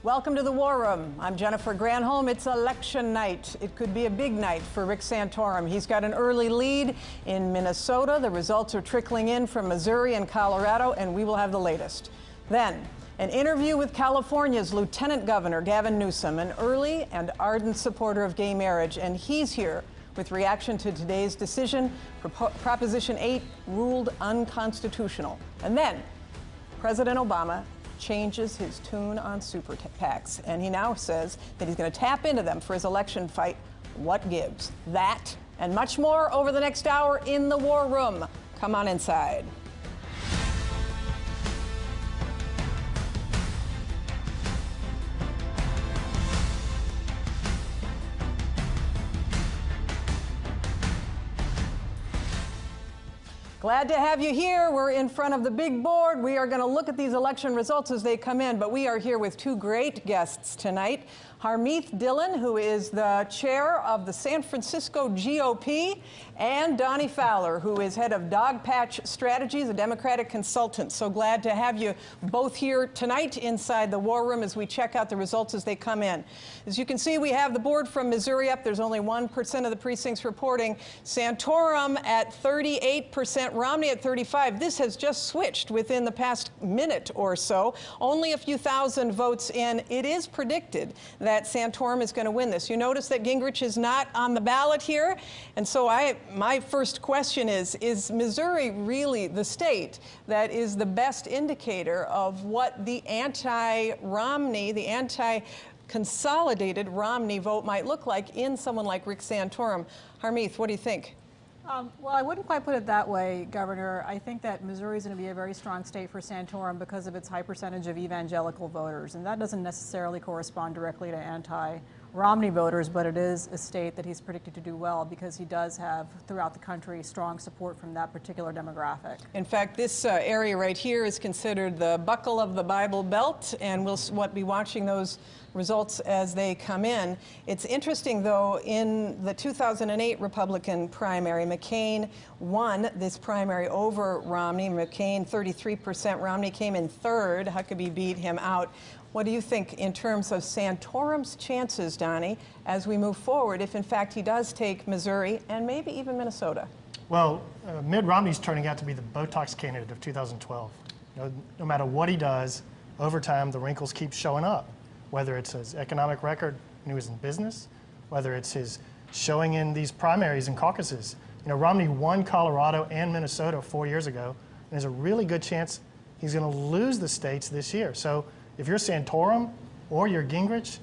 Welcome to the War Room. I'm Jennifer Granholm. It's election night. It could be a big night for Rick Santorum. He's got an early lead in Minnesota. The results are trickling in from Missouri and Colorado, and we will have the latest. Then, an interview with California's Lieutenant Governor Gavin Newsom, an early and ardent supporter of gay marriage, and he's here with reaction to today's decision. Proposition 8 ruled unconstitutional. And then, President Obama changes his tune on super PACs, and he now says that he's going to tap into them for his election fight. What gives? That and much more over the next hour in the War Room. Come on inside. Glad to have you here. We're in front of the big board. We are going to look at these election results as they come in, but we are here with two great guests tonight. Harmeet Dillon, who is the chair of the San Francisco GOP, and Donnie Fowler, who is head of Dog Patch Strategies, a Democratic consultant. So glad to have you both here tonight inside the War Room as we check out the results as they come in. As you can see, we have the board from Missouri up. There's only 1% of the precincts reporting. Santorum at 38%, Romney at 35%. This has just switched within the past minute or so. Only a few thousand votes in. It is predicted that Santorum is going to win this. You notice that Gingrich is not on the ballot here. And so my first question is Missouri really the state that is the best indicator of what the anti-Romney, the anti-consolidated Romney vote might look like in someone like Rick Santorum? Harmeet, what do you think? Well, I wouldn't quite put it that way, Governor. I think that Missouri is going to be a very strong state for Santorum because of its high percentage of evangelical voters. And that doesn't necessarily correspond directly to anti-Romney voters, but it is a state that he's predicted to do well because he does have, throughout the country, strong support from that particular demographic. In fact, this area right here is considered the buckle of the Bible Belt, and we'll be watching those results as they come in. It's interesting, though, in the 2008 Republican primary, McCain won this primary over Romney. McCain 33%, Romney came in third. Huckabee beat him out. What do you think in terms of Santorum's chances, Donnie, as we move forward, if in fact he does take Missouri and maybe even Minnesota? Well, Mitt Romney's turning out to be the Botox candidate of 2012. No matter what he does, over time the wrinkles keep showing up. Whether it's his economic record when he was in business, whether it's his showing in these primaries and caucuses. Romney won Colorado and Minnesota 4 years ago, and there's a really good chance he's going to lose the states this year. So if you're Santorum or you're Gingrich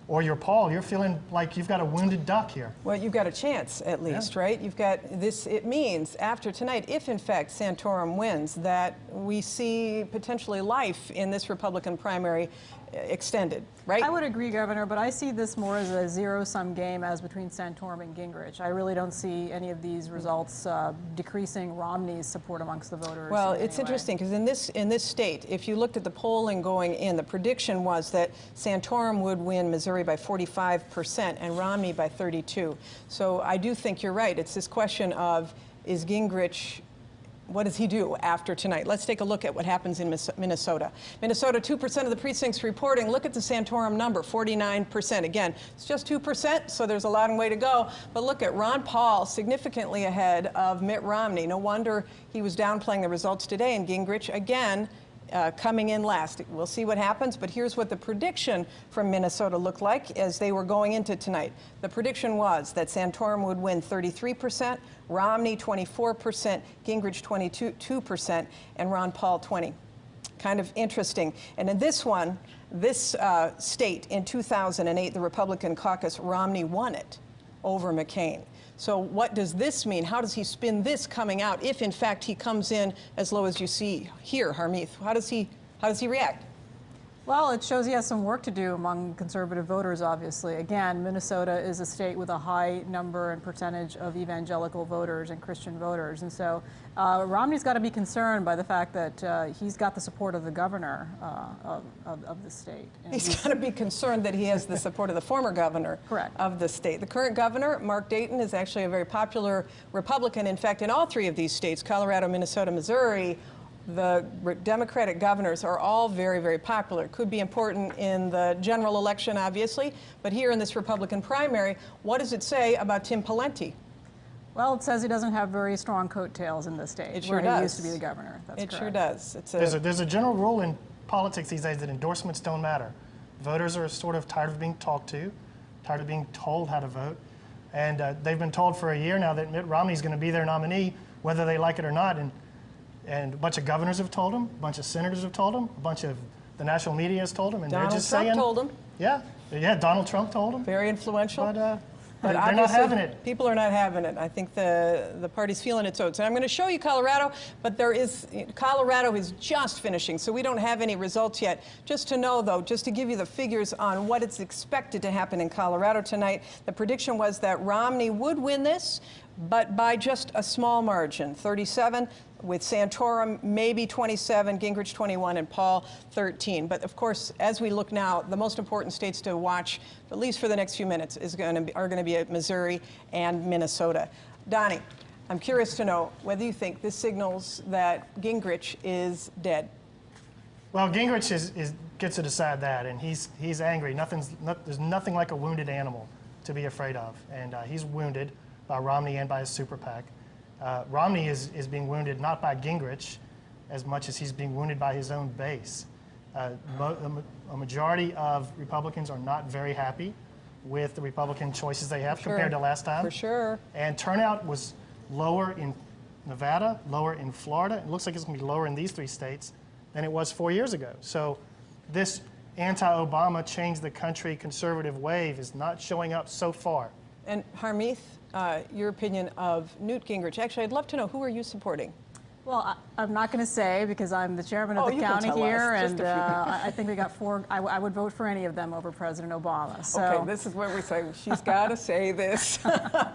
or you're Paul, you're feeling like you've got a wounded duck here. Well, you've got a chance, at least, right? You've got this. It means after tonight, if in fact Santorum wins, that we see potentially life in this Republican primary extended, right? I would agree, Governor, but I see this more as a zero-sum game as between Santorum and Gingrich. I really don't see any of these results decreasing Romney's support amongst the voters. Well, it's interesting because in this state, if you looked at the polling going in, the prediction was that Santorum would win Missouri by 45% and Romney by 32%. So I do think you're right. It's this question of, is Gingrich, what does he do after tonight? Let's take a look at what happens in Minnesota. Minnesota, 2% of the precincts reporting. Look at the Santorum number, 49%. Again, it's just 2%, so there's a long way to go. But look at Ron Paul, significantly ahead of Mitt Romney. No wonder he was downplaying the results today. And Gingrich, again, coming in last. We'll see what happens, but here's what the prediction from Minnesota looked like as they were going into tonight. The prediction was that Santorum would win 33%, Romney 24%, Gingrich 22%, and Ron Paul 20%. Kind of interesting. And in this one, this state in 2008, the Republican caucus, Romney won it over McCain. So what does this mean? How does he spin this coming out if, in fact, he comes in as low as you see here, Harmeet? How does he react? Well, it shows he has some work to do among conservative voters, obviously. Again, Minnesota is a state with a high number and percentage of evangelical voters and Christian voters. And so Romney's got to be concerned by the fact that he's got the support of the governor of the state. And he's got to be concerned that he has the support of the former governor of the state. The current governor, Mark Dayton, is actually a very popular Republican. In fact, in all three of these states, Colorado, Minnesota, Missouri, the Democratic governors are all very, very popular. It could be important in the general election, obviously, but here in this Republican primary, what does it say about Tim Pawlenty? Well, it says he doesn't have very strong coattails in this state. It sure where does. he used to be the governor. That's it correct. sure does. There's a general rule in politics these days that endorsements don't matter. Voters are sort of tired of being talked to, tired of being told how to vote, and they've been told for a year now that Mitt Romney's going to be their nominee, whether they like it or not. And a bunch of governors have told them, a bunch of senators have told them, a bunch of the national media has told them, and Donald they're just Trump saying, told them. Yeah, Donald Trump told them. Very influential. But But they're not having it. People are not having it. I think the party's feeling its oats. And I'm going to show you Colorado, but Colorado is just finishing, so we don't have any results yet. Just to know, though, just to give you the figures on what is expected to happen in Colorado tonight, the prediction was that Romney would win this, but by just a small margin, 37, with Santorum maybe 27, Gingrich 21, and Paul 13. But of course, as we look now, the most important states to watch, at least for the next few minutes, are going to be Missouri and Minnesota. Donnie, I'm curious to know whether you think this signals that Gingrich is dead. Well, Gingrich gets to decide that, and he's angry. There's nothing like a wounded animal to be afraid of, and he's wounded by Romney and by his super PAC. Romney is being wounded not by Gingrich as much as he's being wounded by his own base. A majority of Republicans are not very happy with the Republican choices they have compared to last time. For sure. And turnout was lower in Nevada, lower in Florida. It looks like it's going to be lower in these three states than it was 4 years ago. So this anti-Obama change the country conservative wave is not showing up so far. And Harmeet, your opinion of Newt Gingrich. Actually, I'd love to know, who are you supporting? Well, I'm not going to say because I'm the chairman of the county here, and I think we got four. I would vote for any of them over President Obama. So. Okay, this is where we say she's got to say this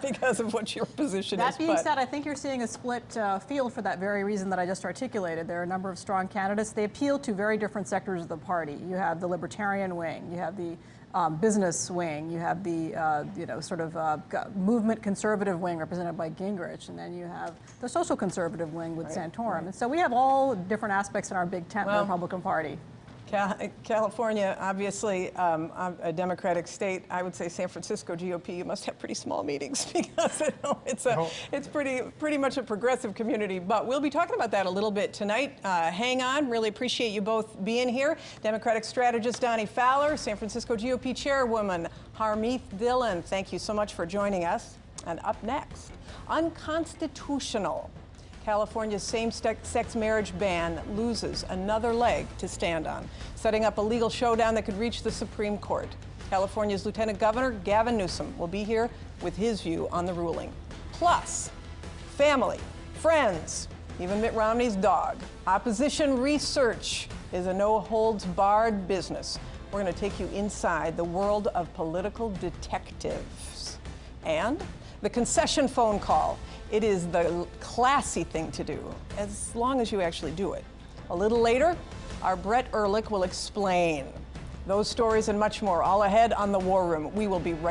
because of what your position is. That being said, I think you're seeing a split field for that very reason that I just articulated. There are a number of strong candidates. They appeal to very different sectors of the party. You have the libertarian wing. You have the business wing, you have the movement conservative wing represented by Gingrich, and then you have the social conservative wing with Santorum. And so we have all different aspects in our big tent in the Republican Party. California, obviously a Democratic state. I would say San Francisco GOP, you must have pretty small meetings because it's pretty much a progressive community. But we'll be talking about that a little bit tonight. Hang on. Really appreciate you both being here. Democratic strategist Donnie Fowler, San Francisco GOP chairwoman Harmeet Dillon. Thank you so much for joining us. And up next, unconstitutional. California's same-sex marriage ban loses another leg to stand on, setting up a legal showdown that could reach the Supreme Court. California's Lieutenant Governor Gavin Newsom will be here with his view on the ruling. Plus, family, friends, even Mitt Romney's dog. Opposition research is a no-holds-barred business. We're going to take you inside the world of political detectives. And the concession phone call. It is the classy thing to do, as long as you actually do it. A little later, our Brett Ehrlich will explain those stories and much more, all ahead on The War Room. We will be right back.